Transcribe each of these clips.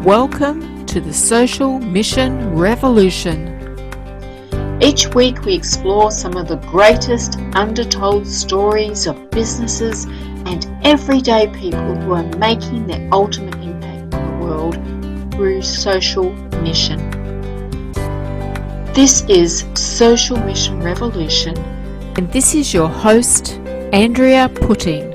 Welcome to the Social Mission Revolution. Each week we explore some of the greatest undertold stories of businesses and everyday people who are making their ultimate impact on the world through social mission. This is Social Mission Revolution, and this is your host, Andrea Putting.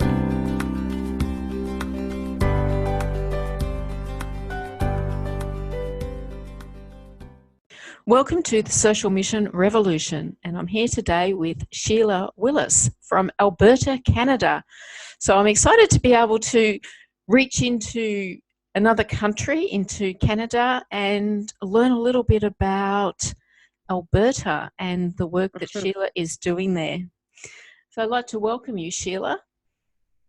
Welcome to the Social Mission Revolution, and I'm here today with Sheila Willis from Alberta, Canada. So I'm excited to be able to reach into another country, into Canada, and learn a little bit about Alberta and the work that Sheila is doing there. So I'd like to welcome you, Sheila.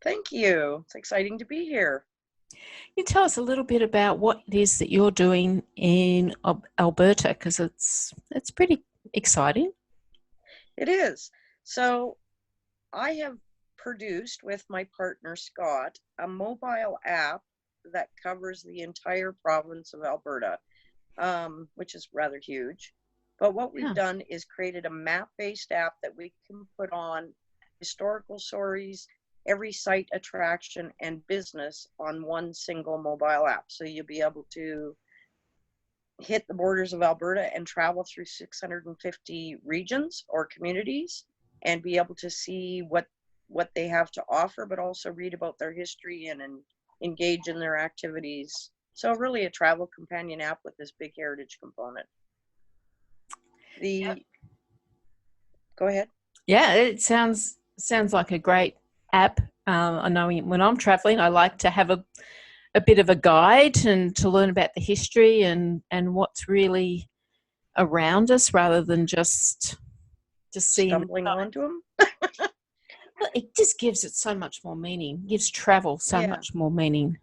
Thank you. It's exciting to be here. Can you tell us a little bit about what it is that you're doing in Alberta, because it's pretty exciting. It is. So I have produced with my partner Scott a mobile app that covers the entire province of Alberta, which is rather huge. But what we've done is created a map-based app that we can put on historical stories, every site, attraction, and business on one single mobile app. So you'll be able to hit the borders of Alberta and travel through 650 regions or communities and be able to see what they have to offer, but also read about their history and engage in their activities. So really a travel companion app with this big heritage component. Go ahead. Yeah, it sounds like a great app. I know when I'm traveling, I like to have a bit of a guide and to learn about the history and what's really around us, rather than just seeing stumbling onto them. Well, it just gives it so much more meaning. It gives travel so much more meaning.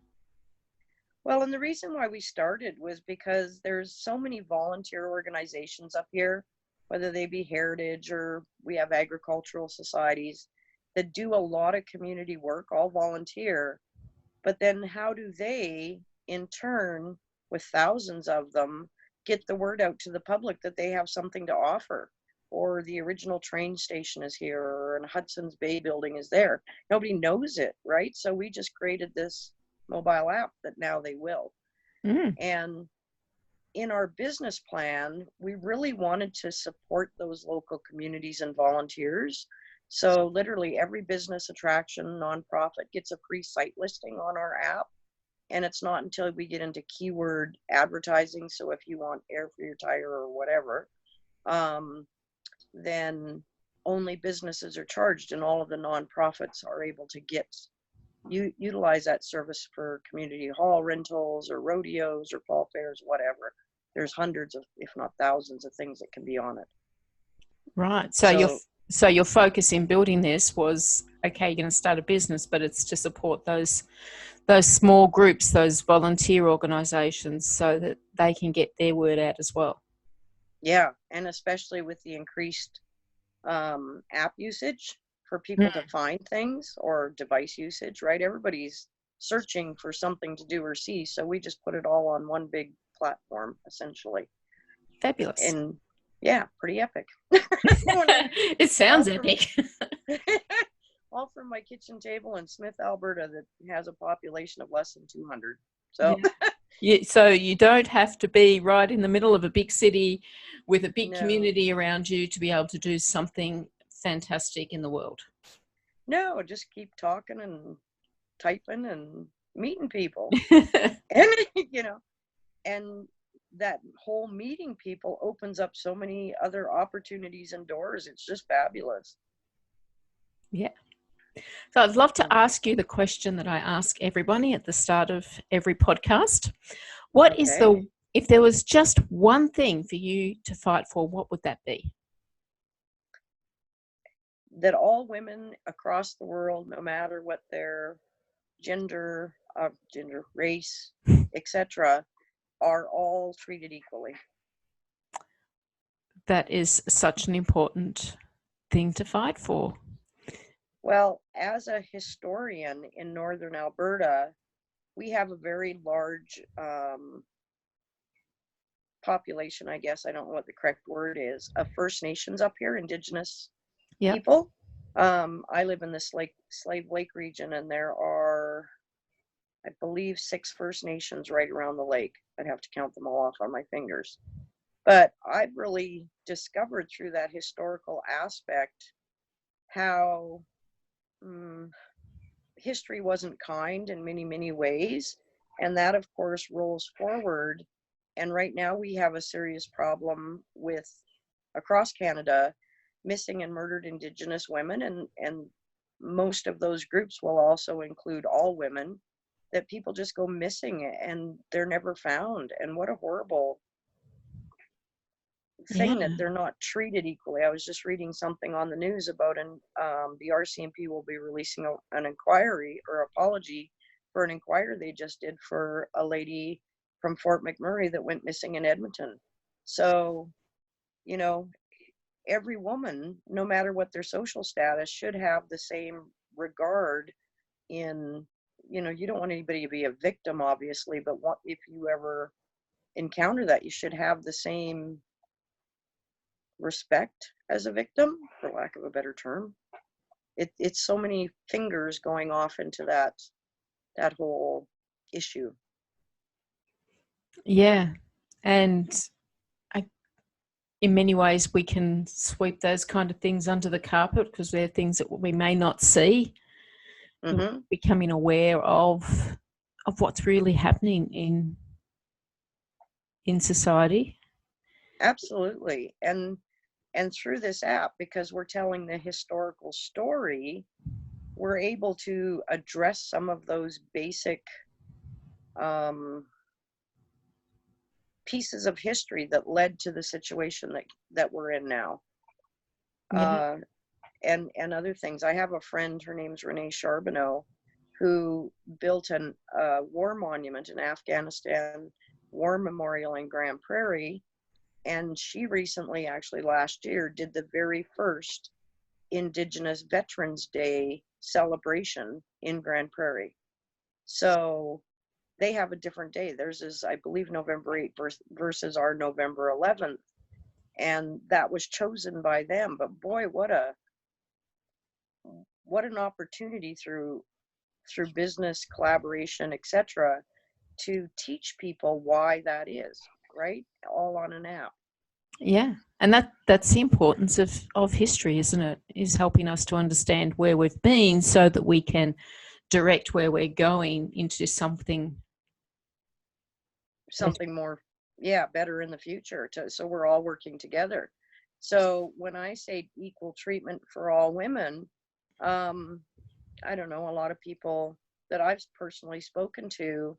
Well, and the reason why we started was because there's so many volunteer organizations up here, whether they be heritage or we have agricultural societies that do a lot of community work, all volunteer. But then how do they, in turn, with thousands of them, get the word out to the public that they have something to offer? Or the original train station is here, or an Hudson's Bay building is there. Nobody knows it, right? So we just created this mobile app that now they will. And in our business plan, we really wanted to support those local communities and volunteers. So literally every business, attraction, nonprofit gets a free site listing on our app. And it's not until we get into keyword advertising. So if you want air for your tire or whatever, then only businesses are charged, and all of the nonprofits are able to utilize that service for community hall rentals or rodeos or fall fairs, whatever. There's hundreds of, if not thousands of things that can be on it. Right. So your focus in building this was, okay, you're going to start a business, but it's to support those small groups, those volunteer organizations, so that they can get their word out as well. Yeah, and especially with the increased app usage for people to find things, or device usage, right? Everybody's searching for something to do or see, so we just put it all on one big platform, essentially. Fabulous. And yeah, pretty epic. It sounds epic. All from my kitchen table in Smith, Alberta, that has a population of less than 200. So so you don't have to be right in the middle of a big city with a big community around you to be able to do something fantastic in the world. No, just keep talking and typing and meeting people. And and that whole meeting people opens up so many other opportunities and doors. It's just fabulous. Yeah. So I'd love to ask you the question that I ask everybody at the start of every podcast. What is if there was just one thing for you to fight for, what would that be? That all women across the world, no matter what their gender, race, etc., are all treated equally. That is such an important thing to fight for. Well, as a historian in northern Alberta, we have a very large population, I guess, I don't know what the correct word is, of First Nations up here, Indigenous Yep. people. I live in the Slave Lake region, and there are, I believe, 6 First Nations right around the lake. I'd have to count them all off on my fingers. But I've really discovered through that historical aspect how history wasn't kind in many, many ways. And that, of course, rolls forward. And right now we have a serious problem with, across Canada, missing and murdered Indigenous women. And most of those groups will also include all women, that people just go missing and they're never found. And what a horrible thing that they're not treated equally. I was just reading something on the news about the RCMP will be releasing an inquiry or apology for an inquiry they just did for a lady from Fort McMurray that went missing in Edmonton. So, you know, every woman, no matter what their social status, should have the same regard in, you know, you don't want anybody to be a victim, obviously, but what if you ever encounter that, you should have the same respect as a victim, for lack of a better term. It's so many fingers going off into that whole issue. Yeah. And in many ways, we can sweep those kind of things under the carpet because they're things that we may not see. Mm-hmm. Becoming aware of what's really happening in society. Absolutely. And through this app, because we're telling the historical story, we're able to address some of those basic pieces of history that led to the situation that we're in now. Yeah. And other things. I have a friend, her name's Renee Charbonneau, who built a war monument in Afghanistan, War Memorial in Grand Prairie. And she recently, actually last year, did the very first Indigenous Veterans Day celebration in Grand Prairie. So they have a different day. Theirs is, I believe, November 8th versus our November 11th. And that was chosen by them. But boy, what an opportunity through business collaboration, etc., to teach people why that is, right? All on an app. Yeah. And that's the importance of history, isn't it? Is helping us to understand where we've been so that we can direct where we're going into something more, better in the future, so we're all working together. So when I say equal treatment for all women, I don't know, a lot of people that I've personally spoken to,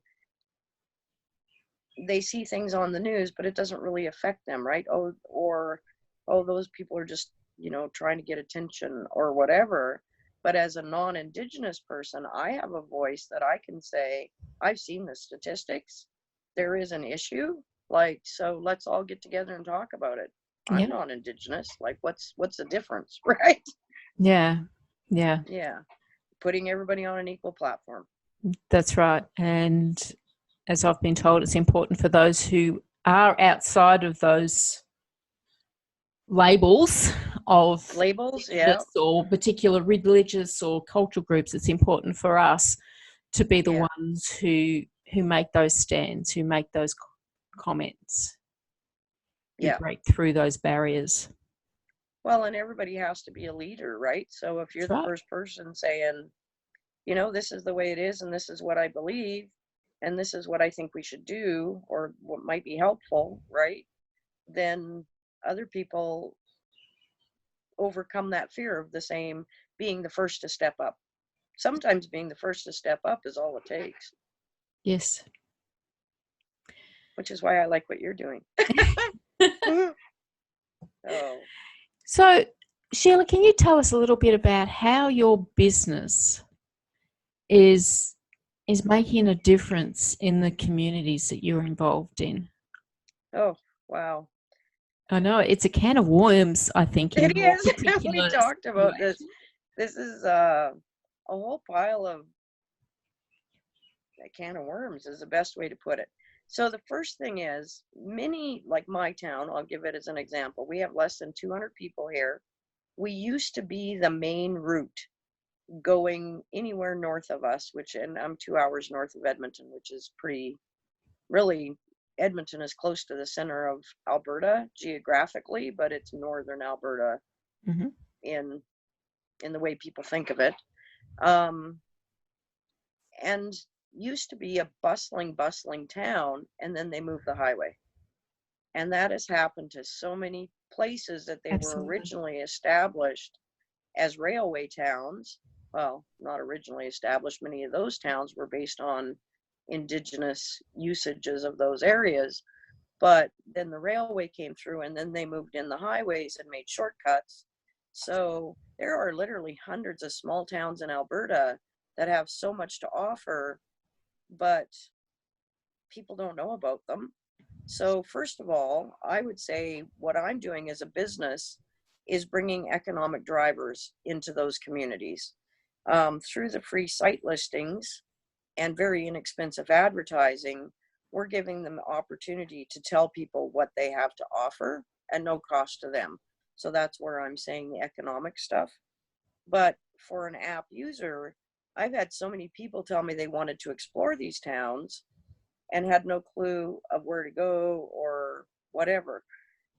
they see things on the news, but it doesn't really affect them, right? Or those people are just, you know, trying to get attention or whatever. But as a non-Indigenous person, I have a voice that I can say, I've seen the statistics. There is an issue. Like, so let's all get together and talk about it. I'm non-Indigenous. Like, what's the difference, right? Yeah. Putting everybody on an equal platform. That's right. And as I've been told, it's important for those who are outside of those labels, or particular religious or cultural groups. It's important for us to be the ones who make those stands, who make those comments, who break through those barriers. Well, and everybody has to be a leader, right? So if you're the first person saying, you know, this is the way it is, and this is what I believe, and this is what I think we should do, or what might be helpful, right? Then other people overcome that fear of the same, being the first to step up. Sometimes being the first to step up is all it takes. Yes. Which is why I like what you're doing. So, Sheila, can you tell us a little bit about how your business is making a difference in the communities that you're involved in? Oh, wow. I know, it's a can of worms, I think. It is. We talked about this. This is a whole pile of a can of worms is the best way to put it. So the first thing is, many, like my town, I'll give it as an example. We have less than 200 people here. We used to be the main route going anywhere north of us, and I'm 2 hours north of Edmonton, which is really, Edmonton is close to the center of Alberta geographically, but it's northern Alberta Mm-hmm. in the way people think of it. Um, and used to be a bustling town, and then they moved the highway. And that has happened to so many places that they were Absolutely. originally established as railway towns. Well, not originally established. Many of those towns were based on indigenous usages of those areas. But then the railway came through, and then they moved in the highways and made shortcuts. So there are literally hundreds of small towns in Alberta that have so much to offer, but people don't know about them. So first of all, I would say what I'm doing as a business is bringing economic drivers into those communities through the free site listings and very inexpensive advertising. We're giving them the opportunity to tell people what they have to offer at no cost to them. So that's where I'm saying the economic stuff. But for an app user, I've had so many people tell me they wanted to explore these towns and had no clue of where to go or whatever.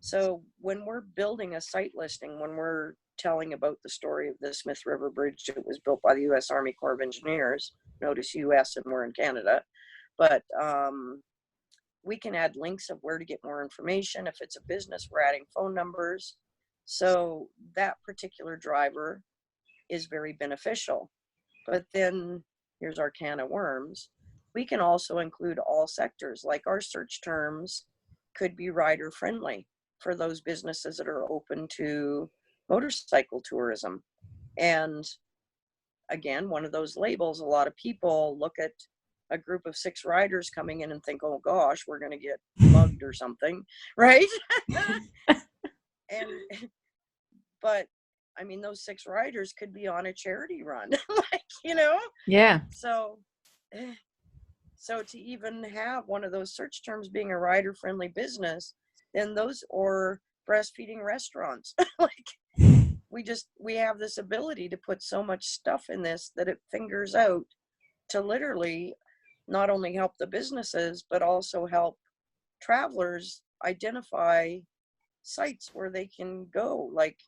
So when we're building a site listing, when we're telling about the story of the Smith River Bridge, it was built by the U.S. Army Corps of Engineers. Notice U.S. and we're in Canada. But we can add links of where to get more information. If it's a business, we're adding phone numbers. So that particular driver is very beneficial. But then here's our can of worms. We can also include all sectors, like our search terms could be rider friendly for those businesses that are open to motorcycle tourism. And again, one of those labels, a lot of people look at a group of 6 riders coming in and think, oh gosh, we're going to get mugged or something, right? and but I mean, those 6 riders could be on a charity run, Yeah. So to even have one of those search terms being a rider friendly business, then those, or breastfeeding restaurants, like we have this ability to put so much stuff in this that it fingers out to literally not only help the businesses, but also help travelers identify sites where they can go. Like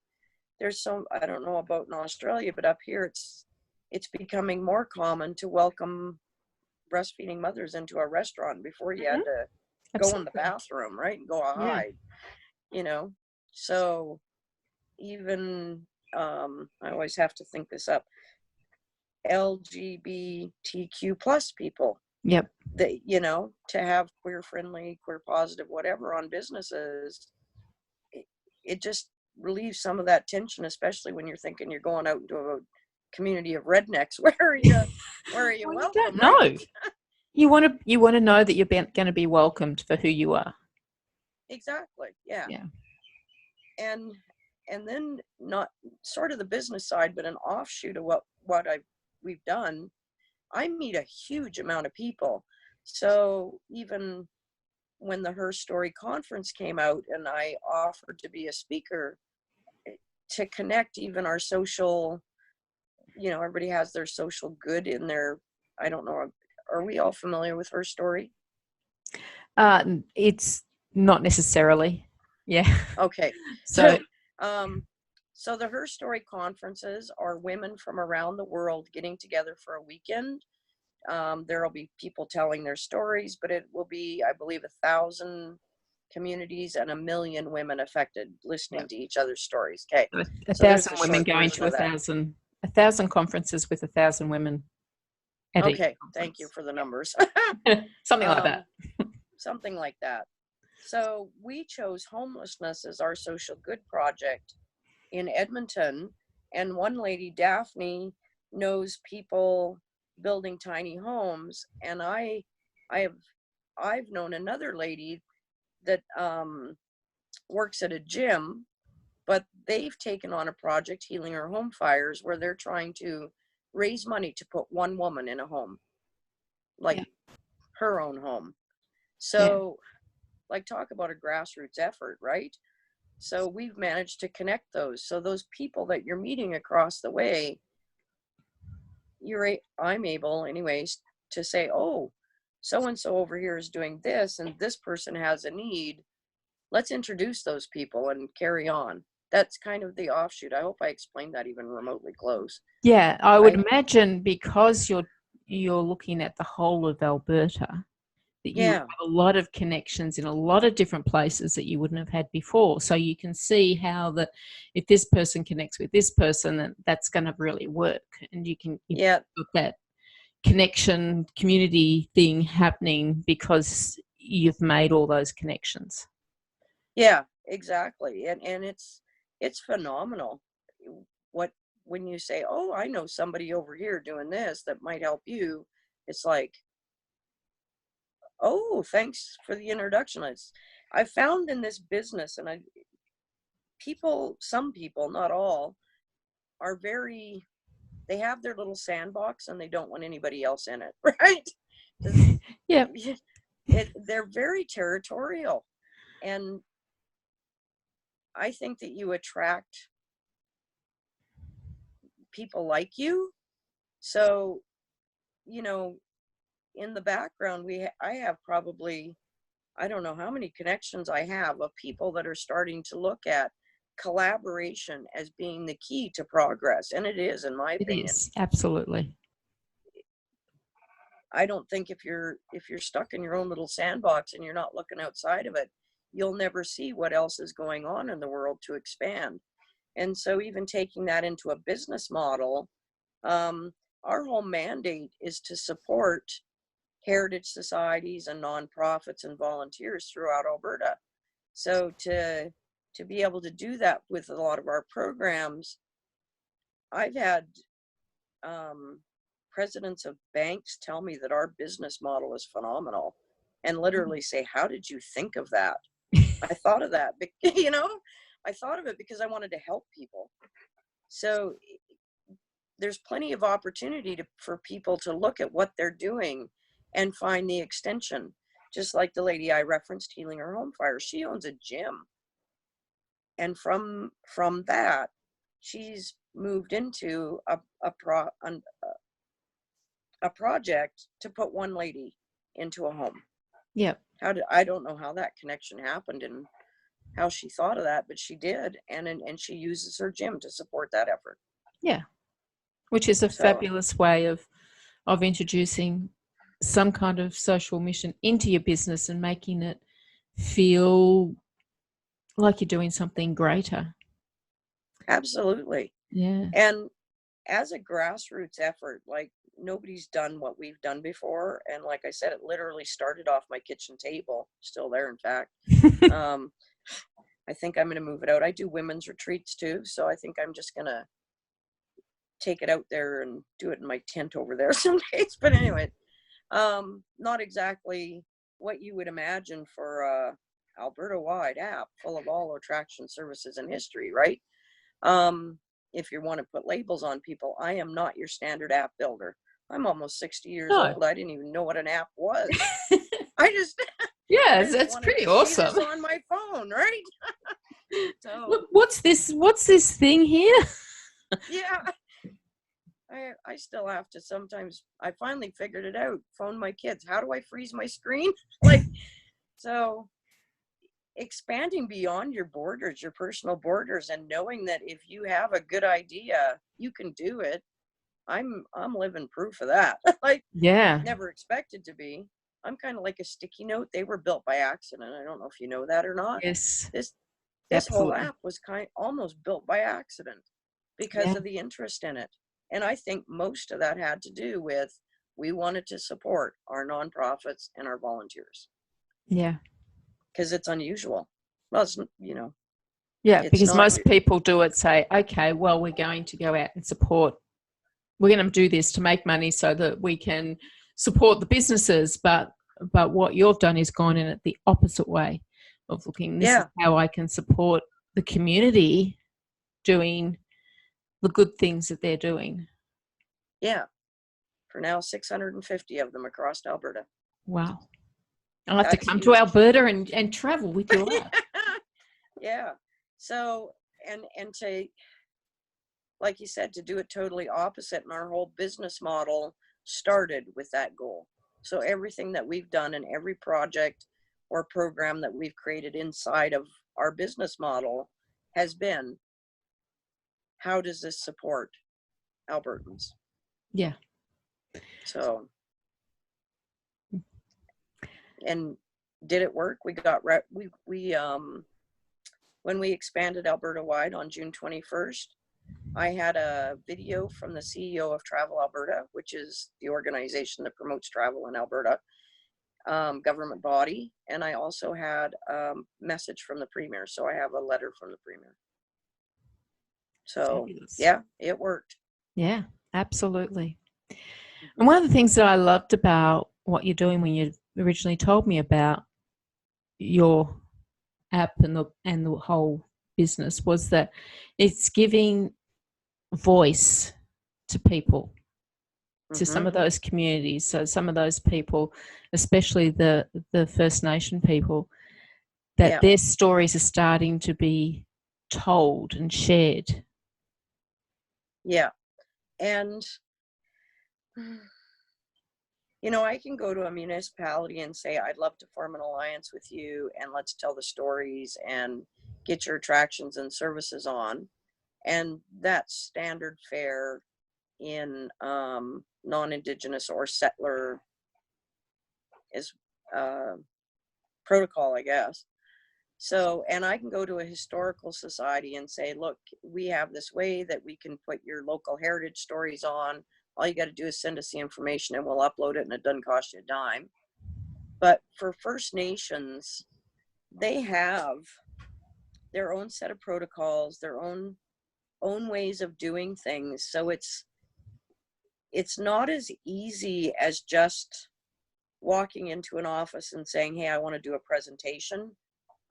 there's some, I don't know about in Australia, but up here it's becoming more common to welcome breastfeeding mothers into a restaurant before you had to go in the bathroom, right? And go hide, So even, I always have to think this up, LGBTQ plus people. Yep. That, to have queer friendly, queer positive, whatever on businesses, it just relieves some of that tension, especially when you're thinking you're going out into a community of rednecks. Where are you Well, welcome? you don't know. You want to know that you're going to be welcomed for who you are. Exactly. Yeah. Yeah. And then not sort of the business side, but an offshoot of what we've done. I meet a huge amount of people. So even when the Her Story conference came out and I offered to be a speaker to connect even our social, everybody has their social good in their, I don't know, are we all familiar with Her Story? It's not necessarily. Yeah. Okay. So the Her Story conferences are women from around the world getting together for a weekend. There will be people telling their stories, but it will be, I believe, 1,000 communities and 1 million women affected listening to each other's stories. Okay. 1,000 women going to 1,000 conferences with 1,000 women. Okay. Thank you for the numbers. Something like that. Something like that. So we chose homelessness as our social good project in Edmonton. And one lady, Daphne, knows people building tiny homes. And I've known another lady that works at a gym, but they've taken on a project, Healing Our Home Fires, where they're trying to raise money to put one woman in a home, like her own home. So, like, talk about a grassroots effort, right? So we've managed to connect those. So those people that you're meeting across the way, I'm able anyways to say, oh, so and so over here is doing this and this person has a need. Let's introduce those people and carry on. That's kind of the offshoot. I hope I explained that even remotely close. Yeah, I would imagine because you're looking at the whole of Alberta, that you have a lot of connections in a lot of different places that you wouldn't have had before. So you can see how that if this person connects with this person, then that's going to really work. And you've got that connection community thing happening because you've made all those connections. Yeah, exactly. And it's phenomenal when you say, oh, I know somebody over here doing this that might help you. It's like, oh, thanks for the introduction. I found in this business, and some people, not all, are they have their little sandbox and they don't want anybody else in it, right? Yeah. They're very territorial. And I think that you attract people like you. So, in the background, I have probably, I don't know how many connections I have of people that are starting to look at collaboration as being the key to progress. And it is, in my opinion. It is, absolutely. I don't think if you're stuck in your own little sandbox and you're not looking outside of it, you'll never see what else is going on in the world to expand. And so even taking that into a business model, our whole mandate is to support heritage societies and nonprofits and volunteers throughout Alberta. So to be able to do that with a lot of our programs, I've had presidents of banks tell me that our business model is phenomenal and literally say, how did you think of that? I thought of that, I thought of it because I wanted to help people. So there's plenty of opportunity for people to look at what they're doing and find the extension. Just like the lady I referenced, Healing Her Home Fire, she owns a gym. And from that, she's moved into a project to put one lady into a home. Yep. I don't know how that connection happened and how she thought of that, but she did, and she uses her gym to support that effort. Yeah, which is a fabulous way of introducing some kind of social mission into your business and making it feel like you're doing something greater. Absolutely. Yeah. And as a grassroots effort, like, nobody's done what we've done before. And like I said, it literally started off my kitchen table, still there, in fact. I think I'm going to move it out. I do women's retreats too. So I think I'm just going to take it out there and do it in my tent over there some days. But anyway, not exactly what you would imagine for a Alberta-wide app full of all attraction services and history, right? If you want to put labels on people, I am not your standard app builder. I'm almost 60 years old. I didn't even know what an app was. I just that's pretty awesome. See this on my phone, right? So what's this thing here? Yeah. I still have to sometimes. I finally figured it out. Phone my kids. How do I freeze my screen? So expanding beyond your borders, your personal borders, and knowing that if you have a good idea, you can do it. I'm living proof of that. Never expected to be. I'm kind of like a sticky note. They were built by accident. I don't know if you know that or not. Yes. This whole app was almost built by accident because of the interest in it. And I think most of that had to do with, we wanted to support our nonprofits and our volunteers. Yeah. Because it's unusual. Well, it's, yeah, because most people do it, say, okay, well, we're going to go out and support. We're going to do this to make money so that we can support the businesses. But what you've done is gone in it the opposite way of looking, this is how I can support the community doing the good things that they're doing. Yeah. For now, 650 of them across Alberta. Wow. I'll have to That's come to huge. Alberta and travel with your lab. Yeah. So, and to, like you said, to do it totally opposite, and our whole business model started with that goal. So everything that we've done and every project or program that we've created inside of our business model has been, how does this support Albertans? Yeah. So, and did it work? We got, when we expanded Alberta wide on June 21st, I had a video from the CEO of Travel Alberta, which is the organization that promotes travel in Alberta, government body. And I also had a message from the Premier. So I have a letter from the Premier. So Fabulous. yeah, it worked. Yeah, absolutely. And one of the things that I loved about what you're doing when you originally told me about your app and the whole business was that it's giving voice to people, to some of those communities. So some of those people, especially the First Nation people, that their stories are starting to be told and shared. Yeah. And you know, I can go to a municipality and say, I'd love to form an alliance with you, and let's tell the stories and get your attractions and services on. And that's standard fare in non-Indigenous or settler is protocol, I guess. So, and I can go to a historical society and say, look, we have this way that we can put your local heritage stories on. All you got to do is send us the information and we'll upload it, and it doesn't cost you a dime. But for First Nations, they have their own set of protocols, their own ways of doing things. So it's not as easy as just walking into an office and saying, hey, I want to do a presentation.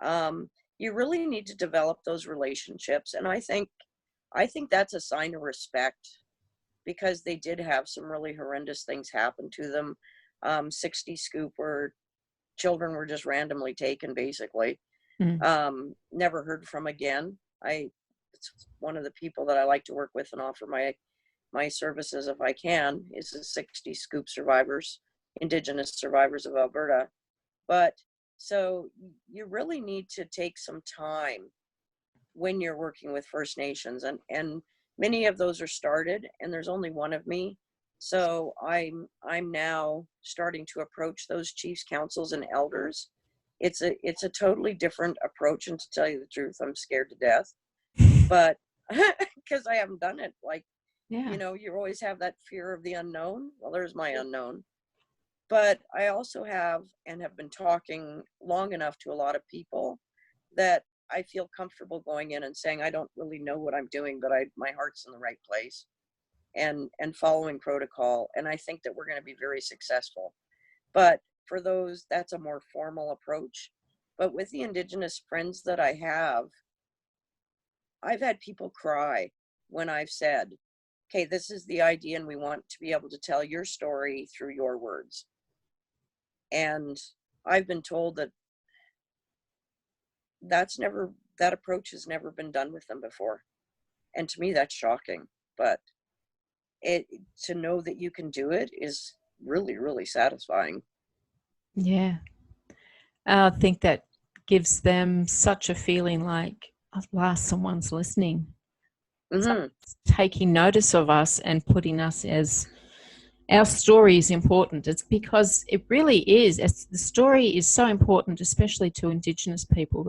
You really need to develop those relationships. And I think that's a sign of respect, because they did have some really horrendous things happen to them. 60 Scoop, where children were just randomly taken, basically. Never heard from again. It's one of the people that I like to work with and offer my services if I can, is the 60 Scoop survivors, Indigenous survivors of Alberta. But so you really need to take some time when you're working with First Nations, and many of those are started, and there's only one of me. So I'm now starting to approach those chiefs, councils, and elders. It's a totally different approach, and to tell you the truth, I'm scared to death. But because I haven't done it, like, you know, you always have that fear of the unknown. Well, there's my unknown. But I also have been talking long enough to a lot of people that I feel comfortable going in and saying, I don't really know what I'm doing, but my heart's in the right place, and following protocol. And I think that we're going to be very successful. But for those, that's a more formal approach. But with the Indigenous friends that I have, I've had people cry when I've said, okay, this is the idea, and we want to be able to tell your story through your words. And I've been told that that approach has never been done with them before. And to me, that's shocking. But to know that you can do it is really, really satisfying. Yeah. I think that gives them such a feeling like, at last someone's listening. Someone's taking notice of us and putting us as, our story is important. It's because it really is. The story is so important, especially to Indigenous people,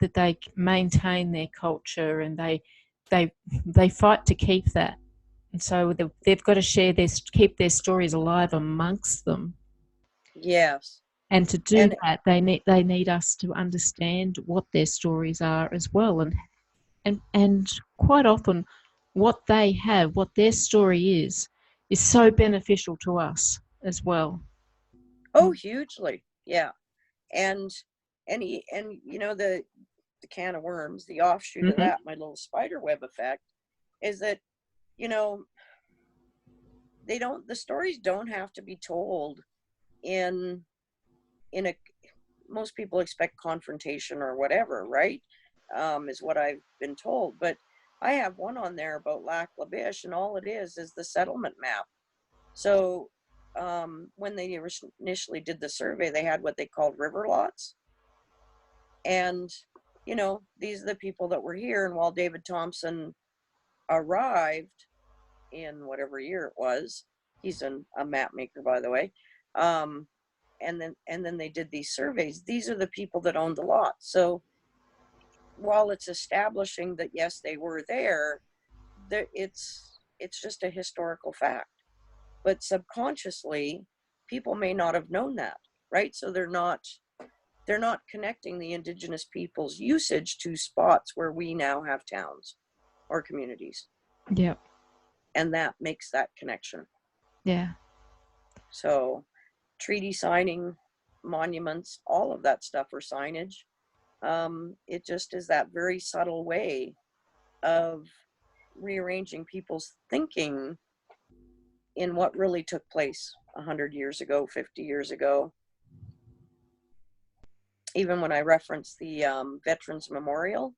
that they maintain their culture, and they fight to keep that. And so they've got to keep their stories alive amongst them. Yes. And to do that, they need us to understand what their stories are as well, and quite often what they have, what their story is so beneficial to us as well. Oh, hugely. Yeah. And you know, the can of worms, the offshoot of that, my little spider web effect, is that, you know, the stories don't have to be told in in a, most people expect confrontation or whatever, right? Is what I've been told. But I have one on there about Lac La Biche, and all it is the settlement map. So when they initially did the survey, they had what they called river lots. And, you know, these are the people that were here. And while David Thompson arrived in whatever year it was, he's a map maker, by the way. And then they did these surveys. These are the people that owned the lot. So while it's establishing that, yes, they were there, it's just a historical fact. But subconsciously, people may not have known that, right? So they're not connecting the Indigenous people's usage to spots where we now have towns or communities. Yeah. And that makes that connection. Yeah. So treaty signing, monuments, all of that stuff, or signage, it just is that very subtle way of rearranging people's thinking in what really took place 100 years ago, 50 years ago. Even when I reference the Veterans Memorial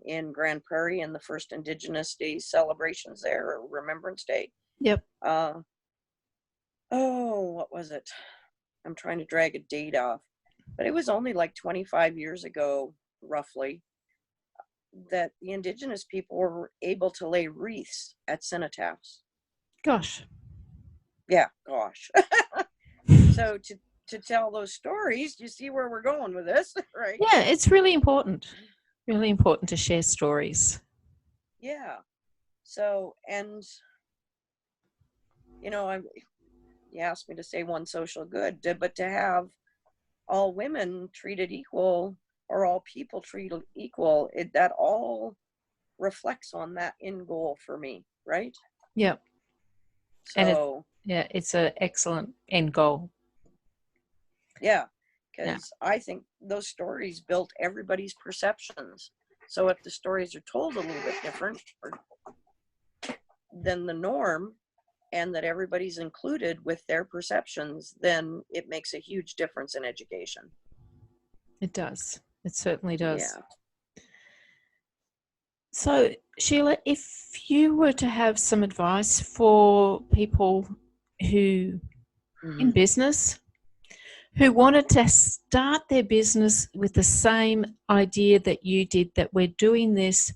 in Grand Prairie and the first Indigenous Day celebrations there, or Remembrance Day. Yep. Oh, what was it? I'm trying to drag a date off, but it was only like 25 years ago, roughly, that the Indigenous people were able to lay wreaths at cenotaphs. Gosh. Yeah, gosh. So to tell those stories, you see where we're going with this, right? Yeah, it's really important to share stories. Yeah. So, and, you know, you asked me to say one social good, but to have all women treated equal, or all people treated equal, that all reflects on that end goal for me, right? Yep. So, and it's an excellent end goal. Yeah, because I think those stories built everybody's perceptions. So if the stories are told a little bit different than the norm, and that everybody's included with their perceptions, then it makes a huge difference in education. It does. It certainly does. Yeah. So, Sheila, if you were to have some advice for people who in business who wanted to start their business with the same idea that you did, that we're doing this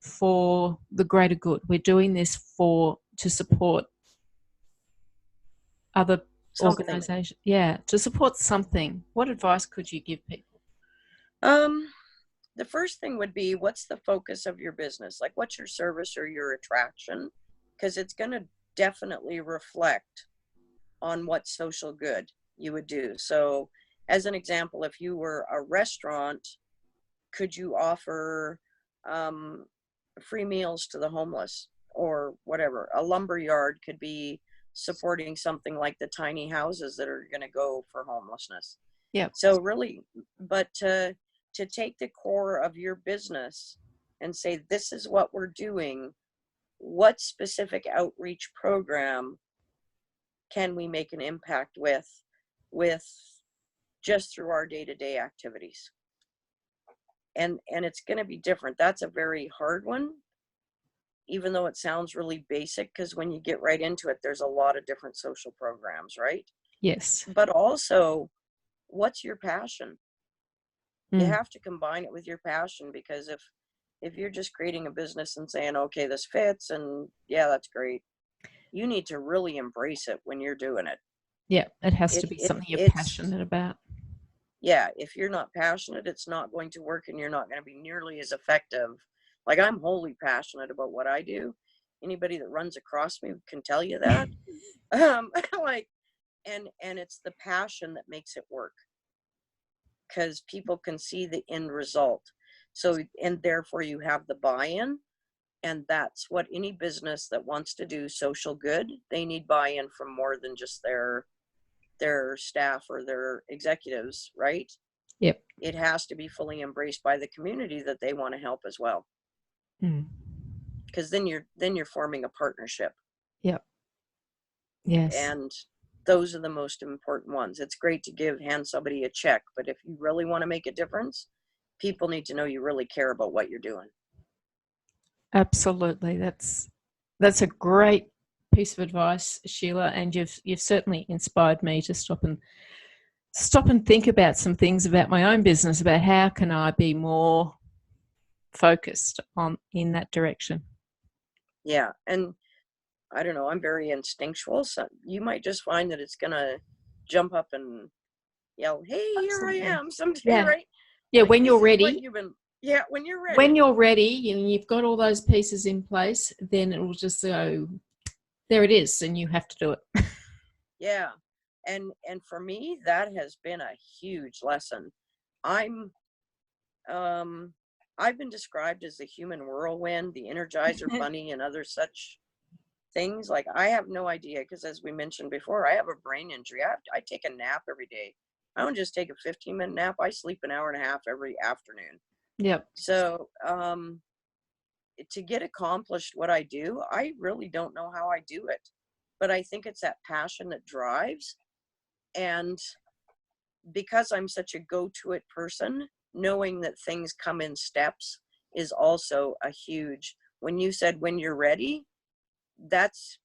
for the greater good, we're doing this to support other organizations, to support something, what advice could you give people? The first thing would be, what's the focus of your business? Like, what's your service or your attraction? Because it's going to definitely reflect on what social good you would do. So as an example, if you were a restaurant, could you offer free meals to the homeless or whatever? A lumber yard could be supporting something like the tiny houses that are going to go for homelessness. Yeah. So really, but to take the core of your business and say, this is what we're doing, what specific outreach program can we make an impact with just through our day-to-day activities? And it's going to be different. That's a very hard one, even though it sounds really basic, because when you get right into it, there's a lot of different social programs, right? Yes. But also, what's your passion? You have to combine it with your passion, because if you're just creating a business and saying, okay, this fits, and yeah, that's great, you need to really embrace it when you're doing it. Yeah, it has to be something you're passionate about. Yeah, if you're not passionate, it's not going to work, and you're not going to be nearly as effective. Like, I'm wholly passionate about what I do. Anybody that runs across me can tell you that. Like, and it's the passion that makes it work, because people can see the end result. So, and therefore you have the buy-in, and that's what any business that wants to do social good, they need buy-in from more than just their staff or their executives, right? Yep. It has to be fully embraced by the community that they want to help as well. Because then you're forming a partnership. Yep. Yes. And those are the most important ones. It's great to hand somebody a check, but if you really want to make a difference, people need to know you really care about what you're doing. Absolutely. That's a great piece of advice, Sheila, and you've certainly inspired me to stop and think about some things about my own business, about how can I be more focused in that direction. Yeah, and I don't know, I'm very instinctual, so you might just find that it's gonna jump up and yell, "Hey, Absolutely. Here I am," someday, Yeah. right? Yeah, Like, when you're ready. When you're ready. When you're ready and you've got all those pieces in place, then it will just go, there it is, and you have to do it. Yeah. And for me, that has been a huge lesson. I've been described as the human whirlwind, the Energizer Bunny, and other such things. Like, I have no idea, because as we mentioned before, I have a brain injury. I take a nap every day. I don't just take a 15-minute nap. I sleep an hour and a half every afternoon. Yep. So to get accomplished what I do, I really don't know how I do it. But I think it's that passion that drives. And because I'm such a go-to-it person, knowing that things come in steps is also a huge, when you said when you're ready, that's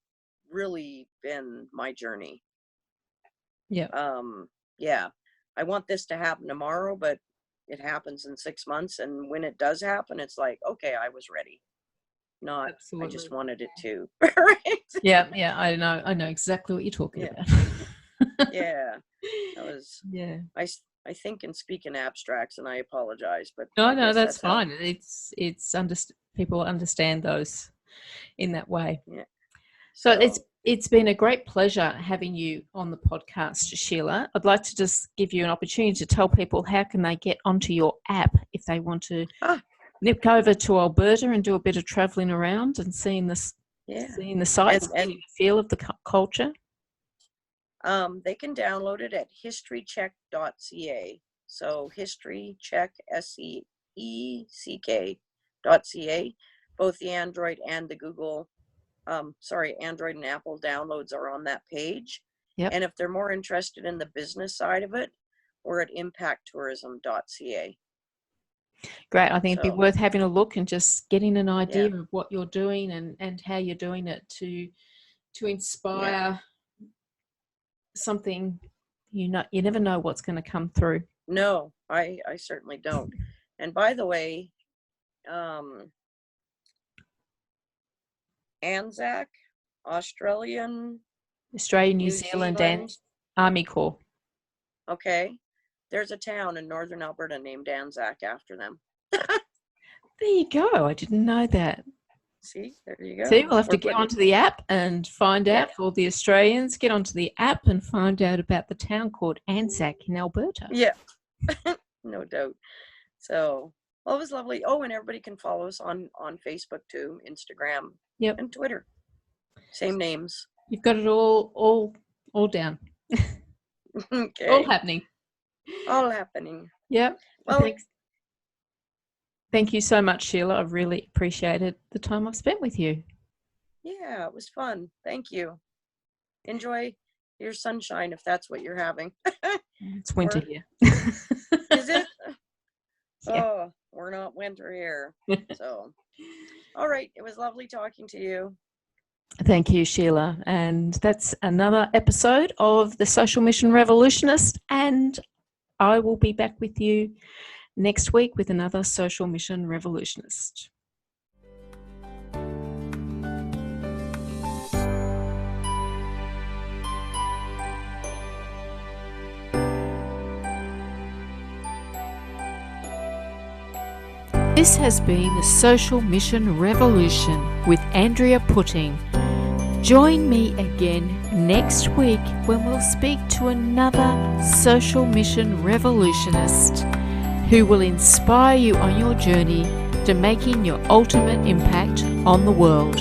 really been my journey. Yeah. Yeah. I want this to happen tomorrow, but it happens in 6 months. And when it does happen, it's like, okay, I was ready. Not, Absolutely. I just wanted it to. Right? Yeah. I know exactly what you're talking about. Yeah. That was, yeah. I think and speak in abstracts, and I apologize, but No, that's fine. It's people understand those in that way. Yeah. So it's been a great pleasure having you on the podcast, Sheila. I'd like to just give you an opportunity to tell people how can they get onto your app if they want to nip over to Alberta and do a bit of traveling around and seeing the sites and the feel of the culture. They can download it at historycheck.ca. So historycheck, SEECK.ca. Both the Android and the Google, Android and Apple downloads are on that page. Yep. And if they're more interested in the business side of it, we're at impacttourism.ca. Great. I think it'd be worth having a look and just getting an idea of what you're doing and how you're doing it to inspire something. You never know what's going to come through. No, I certainly don't. And by the way, ANZAC, Australian, New Zealand and Army Corps. Okay. There's a town in northern Alberta named Anzac after them. There you go. I didn't know that. See, there you go. See, we'll have to get onto the app and find out for the Australians. Get onto the app and find out about the town called Anzac in Alberta. Yeah, no doubt. So, well, it was lovely. Oh, and everybody can follow us on Facebook too, Instagram, and Twitter. Same names. You've got it all down. Okay. All happening. All happening. Yep. Well, thank you so much, Sheila. I've really appreciated the time I've spent with you. Yeah, it was fun. Thank you. Enjoy your sunshine if that's what you're having. It's winter here. Is it? Yeah. Oh, we're not winter here. So, all right. It was lovely talking to you. Thank you, Sheila. And that's another episode of the Social Mission Revolutionist. And I will be back with you next week with another Social Mission Revolutionist. This has been the Social Mission Revolution with Andrea Putting. Join me again next week when we'll speak to another Social Mission Revolutionist who will inspire you on your journey to making your ultimate impact on the world.